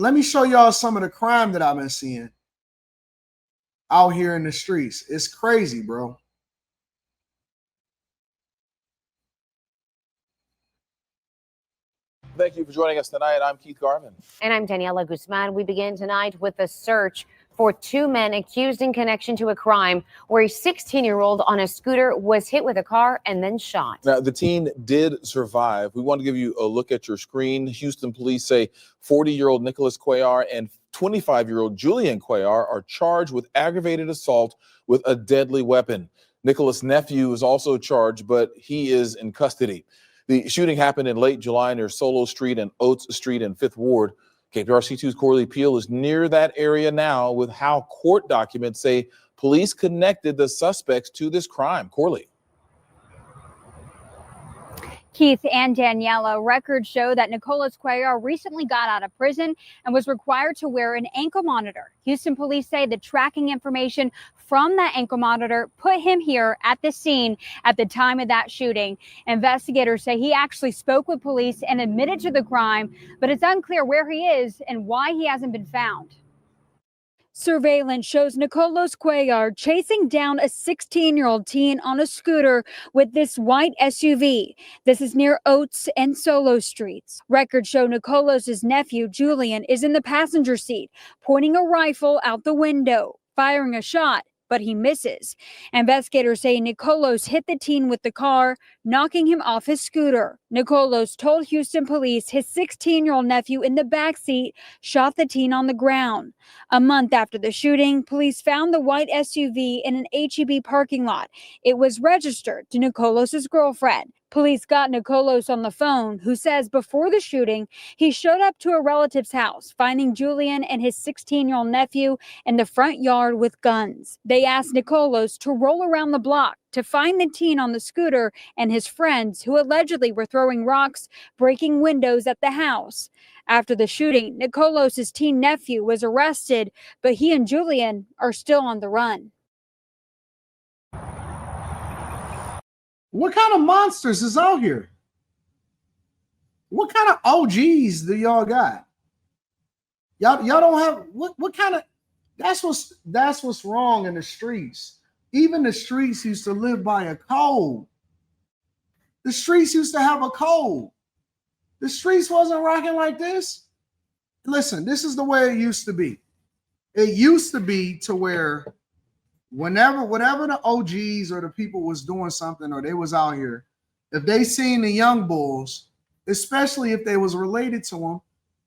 Let me show y'all some of the crime that I've been seeing out here in the streets. It's crazy, bro. Thank you for joining us tonight. I'm Keith Garvin. And I'm Daniela Guzman. We begin tonight with a search for two men accused in connection to a crime where a 16-year-old on a scooter was hit with a car and then shot. Now, the teen did survive. We want to give you a look at your screen. Houston police say 40-year-old Nicholas Cuellar and 25-year-old Julian Cuellar are charged with aggravated assault with a deadly weapon. Nicholas' nephew is also charged, but he is in custody. The shooting happened in late July near Solo Street and Oates Street in 5th Ward. KPRC2's Corley Peel is near that area now with how court documents say police connected the suspects to this crime. Corley. Keith and Daniela, records show that Nicholas Cuellar recently got out of prison and was required to wear an ankle monitor. Houston police say the tracking information from that ankle monitor put him here at the scene at the time of that shooting. Investigators say he actually spoke with police and admitted to the crime, but it's unclear where he is and why he hasn't been found. Surveillance shows Nicholas Cuellar chasing down a 16-year-old teen on a scooter with this white SUV. This is near Oates and Solo Streets. Records show Nicholas' nephew, Julian, is in the passenger seat, pointing a rifle out the window, firing a shot, but he misses. Investigators say Nicholas hit the teen with the car, knocking him off his scooter. Nicholas told Houston police his 16-year-old nephew in the backseat shot the teen on the ground. A month after the shooting, police found the white SUV in an H-E-B parking lot. It was registered to Nicholas' girlfriend. Police got Nicholas on the phone, who says before the shooting, he showed up to a relative's house, finding Julian and his 16-year-old nephew in the front yard with guns. They asked Nicholas to roll around the block to find the teen on the scooter and his friends, who allegedly were throwing rocks, breaking windows at the house. After the shooting, Nicholas' teen nephew was arrested, but he and Julian are still on the run. What kind of monsters is out here? What kind of OGs do y'all got? Y'all don't have what kind of that's what's wrong in the streets. Even the streets used to live by a code. The streets used to have a code. The streets wasn't rocking like this. Listen, this is the way it used to be. It used to be to where whenever the OGs or the people was doing something or they was out here, if they seen the young bulls, especially if they was related to them,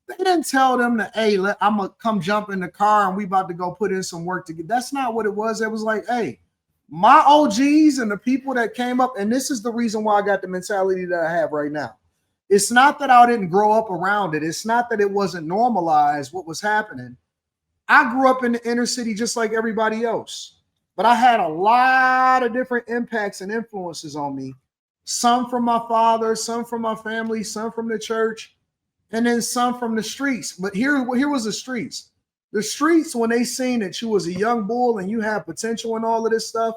they didn't tell them that, hey, I'm gonna come jump in the car and we about to go put in some work to get. That's not what it was. It was like, hey, my OGs and the people that came up, and this is the reason why I got the mentality that I have right now. It's not that I didn't grow up around it. It's not that it wasn't normalized what was happening. I grew up in the inner city just like everybody else. But I had a lot of different impacts and influences on me. Some from my father, some from my family, some from the church, and then some from the streets. But here was the streets. The streets, when they seen that you was a young bull and you had potential and all of this stuff,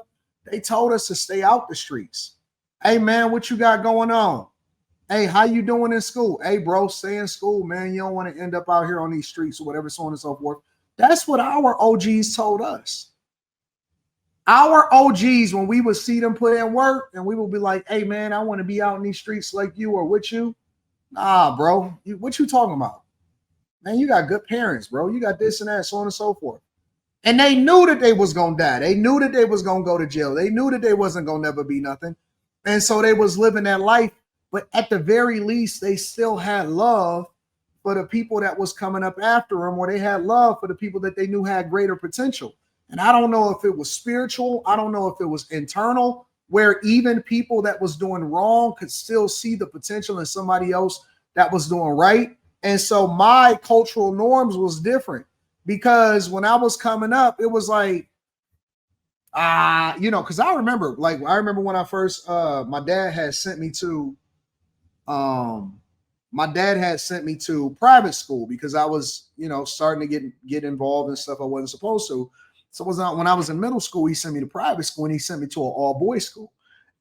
they told us to stay out the streets. Hey, man, what you got going on? Hey, how you doing in school? Hey, bro, stay in school, man. You don't want to end up out here on these streets or whatever, so on and so forth. That's what our OGs told us. Our OGs, when we would see them put in work and we would be like, hey, man, I want to be out in these streets like you or with you. Nah, bro, what you talking about? Man, you got good parents, bro. You got this and that, so on and so forth. And they knew that they was going to die. They knew that they was going to go to jail. They knew that they wasn't going to never be nothing. And so they was living that life. But at the very least, they still had love for the people that was coming up after them, or they had love for the people that they knew had greater potential. And I don't know if it was spiritual. I don't know if it was internal, where even people that was doing wrong could still see the potential in somebody else that was doing right. And so my cultural norms was different, because when I was coming up, it was like, because I remember when I first, my dad had sent me to private school because I was, starting to get involved in stuff I wasn't supposed to. So it was not when I was in middle school, he sent me to private school and he sent me to an all boys school.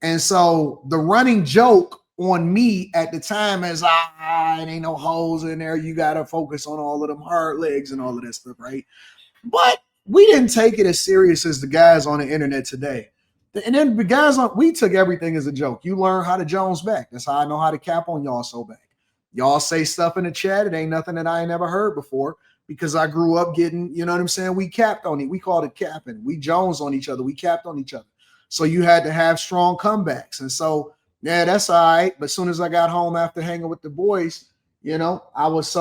And so the running joke on me at the time as it ain't no holes in there. You got to focus on all of them hard legs and all of that stuff, right? But we didn't take it as serious as the guys on the internet today. And then the guys we took everything as a joke. You learn how to Jones back. That's how I know how to cap on y'all so back. Y'all say stuff in the chat. It ain't nothing that I ain't never heard before because I grew up getting, you know what I'm saying? We capped on it. We called it capping. We Jones on each other. We capped on each other. So you had to have strong comebacks. And so, yeah, that's all right. But as soon as I got home after hanging with the boys, you know, I was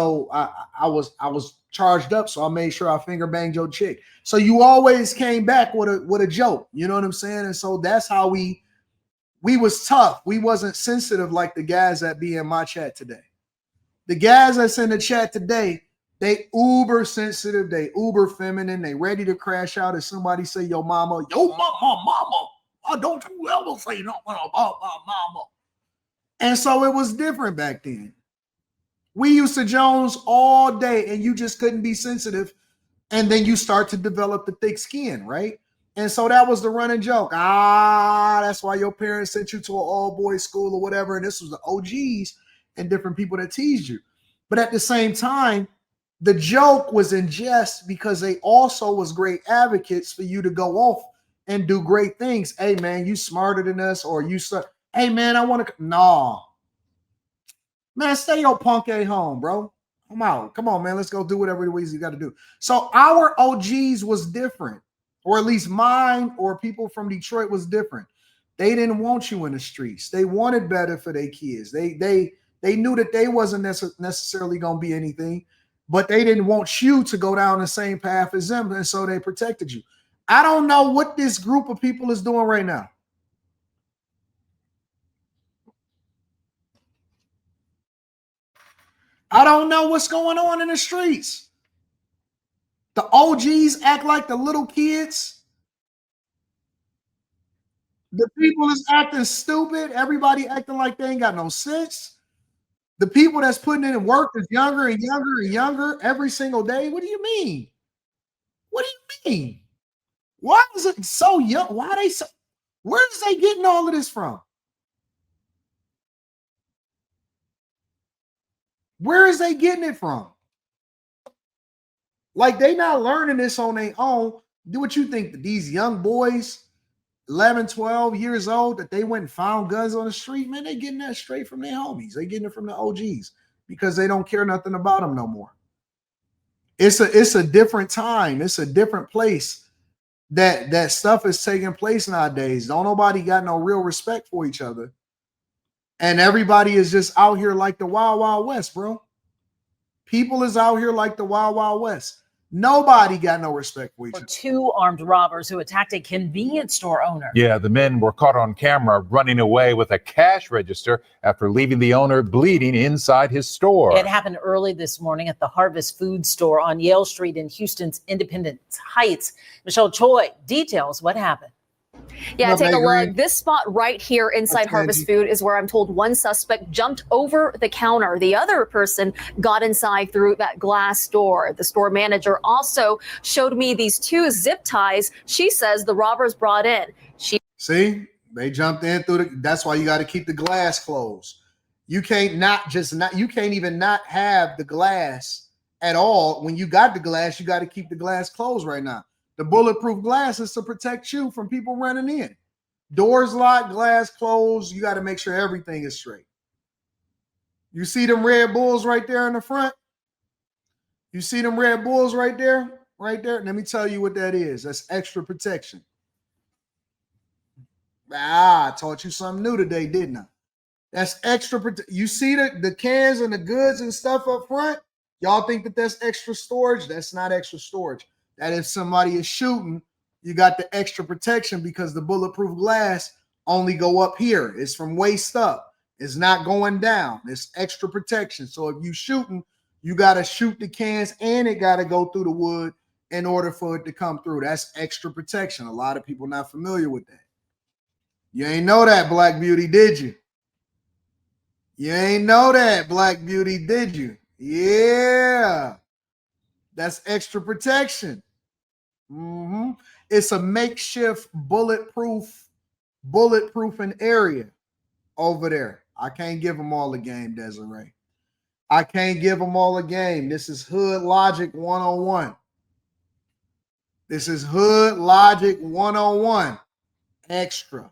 charged up. So I made sure I finger banged your chick. So you always came back with a joke. You know what I'm saying? And so that's how we was tough. We wasn't sensitive like the guys that be in my chat today. The guys that's in the chat today, they uber sensitive, they uber feminine, they ready to crash out if somebody say yo mama, mama. Oh, don't you ever say nothing about my mama. And so it was different back then. We used to Jones all day and you just couldn't be sensitive. And then you start to develop the thick skin, right? And so that was the running joke. That's why your parents sent you to an all-boys school or whatever. And this was the OGs and different people that teased you. But at the same time, the joke was in jest because they also was great advocates for you to go off and do great things. Hey, man, you smarter than us, or hey, man, I want to. Nah. Man, stay your punk A home, bro. Come on, man. Let's go do whatever it is you got to do. So our OGs was different, or at least mine or people from Detroit was different. They didn't want you in the streets. They wanted better for their kids. They knew that they wasn't necessarily going to be anything, but they didn't want you to go down the same path as them, and so they protected you. I don't know what this group of people is doing right now. I don't know what's going on in the streets. The OGs act like the little kids. The people is acting stupid. Everybody acting like they ain't got no sense. The people that's putting in work is younger and younger and younger every single day. What do you mean? What do you mean? Why is it so young? Why are they so? Where is they getting all of this from? Where is they getting it from? Like they not learning this on their own. Do what you think that these young boys, 11, 12 years old, that they went and found guns on the street, man, they getting that straight from their homies. They getting it from the OGs because they don't care nothing about them no more. It's a different time. It's a different place that stuff is taking place nowadays. Don't nobody got no real respect for each other. And everybody is just out here like the Wild Wild West, bro. People is out here like the Wild Wild West. Nobody got no respect for each other. Two armed robbers who attacked a convenience store owner. Yeah, the men were caught on camera running away with a cash register after leaving the owner bleeding inside his store. It happened early this morning at the Harvest Food Store on Yale Street in Houston's Independence Heights. Michelle Choi details what happened. Yeah, take a look. This spot right here inside Harvest Food is where I'm told one suspect jumped over the counter. The other person got inside through that glass door. The store manager also showed me these two zip ties she says the robbers brought in. See, they jumped in through that's why you got to keep the glass closed. You can't you can't even not have the glass at all. When you got the glass, you got to keep the glass closed right now. The bulletproof glass is to protect you from people running in. Doors locked, glass closed. You got to make sure everything is straight. You see them Red Bulls right there in the front? You see them Red Bulls right there? Right there? Let me tell you what that is. That's extra protection. I taught you something new today, didn't I? That's extra protection. You see the cans and the goods and stuff up front? Y'all think that that's extra storage? That's not extra storage. That if somebody is shooting, you got the extra protection because the bulletproof glass only go up here. It's from waist up. It's not going down. It's extra protection. So if you shooting, you got to shoot the cans and it got to go through the wood in order for it to come through. That's extra protection. A lot of people not familiar with that. You ain't know that, Black Beauty, did you? You ain't know that, Black Beauty, did you? Yeah. That's extra protection. It's a makeshift bulletproofing area over there. I can't give them all a game, Desiree. I can't give them all a game. This is hood logic 101. This is hood logic 101. Extra.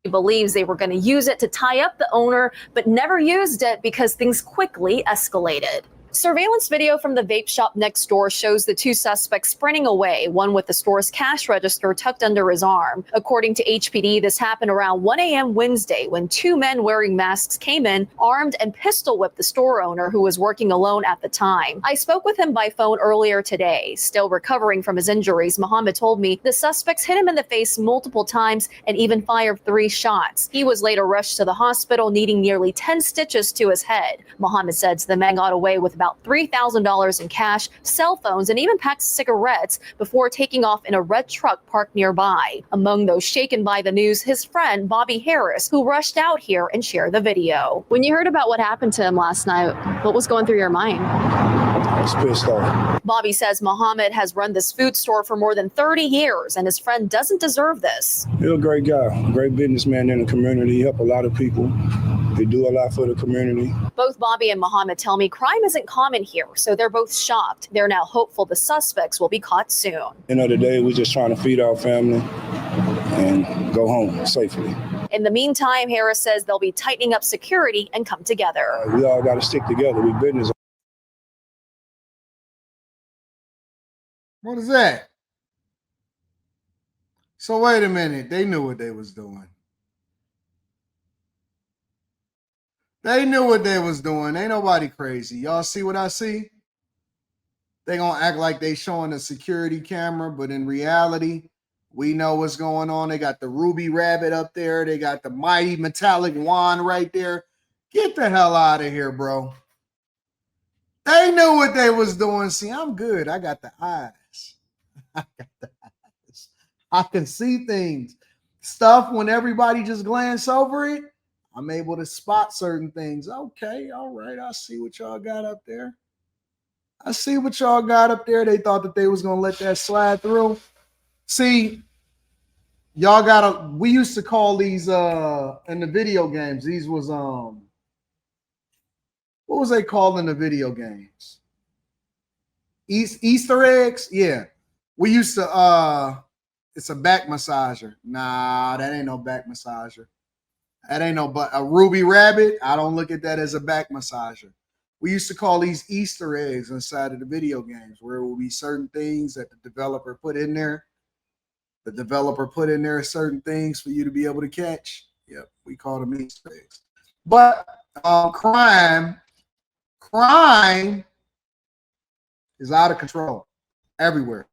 Believes they were going to use it to tie up the owner, but never used it because things quickly escalated. Surveillance video from the vape shop next door shows the two suspects sprinting away, one with the store's cash register tucked under his arm. According to HPD, this happened around 1 a.m. Wednesday when two men wearing masks came in, armed, and pistol whipped the store owner who was working alone at the time. I spoke with him by phone earlier today. Still recovering from his injuries, Muhammad told me the suspects hit him in the face multiple times and even fired 3 shots. He was later rushed to the hospital, needing nearly 10 stitches to his head. Muhammad said the men got away with about $3,000 in cash, cell phones, and even packs of cigarettes before taking off in a red truck parked nearby. Among those shaken by the news, his friend Bobby Harris, who rushed out here and shared the video. When you heard about what happened to him last night, what was going through your mind? I was pissed off. Bobby says Muhammad has run this food store for more than 30 years, and his friend doesn't deserve this. He's a great guy, great businessman in the community. He helped a lot of people. They do a lot for the community. Both Bobby and Muhammad tell me crime isn't common here, so they're both shocked. They're now hopeful the suspects will be caught soon. End of the day, we're just trying to feed our family and go home safely. In the meantime, Harris says they'll be tightening up security and come together. We all got to stick together. We business. What is that? So wait a minute. They knew what they was doing. They knew what they was doing. Ain't nobody crazy. Y'all see what I see? They gonna act like they showing a security camera, but in reality, we know what's going on. They got the ruby rabbit up there. They got the mighty metallic wand right there. Get the hell out of here, bro. They knew what they was doing. See, I'm good. I got the eyes. I got the eyes. I can see things. Stuff when everybody just glance over it, I'm able to spot certain things. Okay, all right. I see what y'all got up there. I see what y'all got up there. They thought that they was going to let that slide through. See, y'all got we used to call these in the video games. These was what was they called in the video games? Easter eggs? Yeah. We used to it's a back massager. Nah, that ain't no back massager. That ain't no but a ruby rabbit. I don't look at that as a back massager. We used to call these Easter eggs inside of the video games where it will be certain things that the developer put in there. The developer put in there certain things for you to be able to catch. Yep, we call them Easter eggs. But crime is out of control everywhere.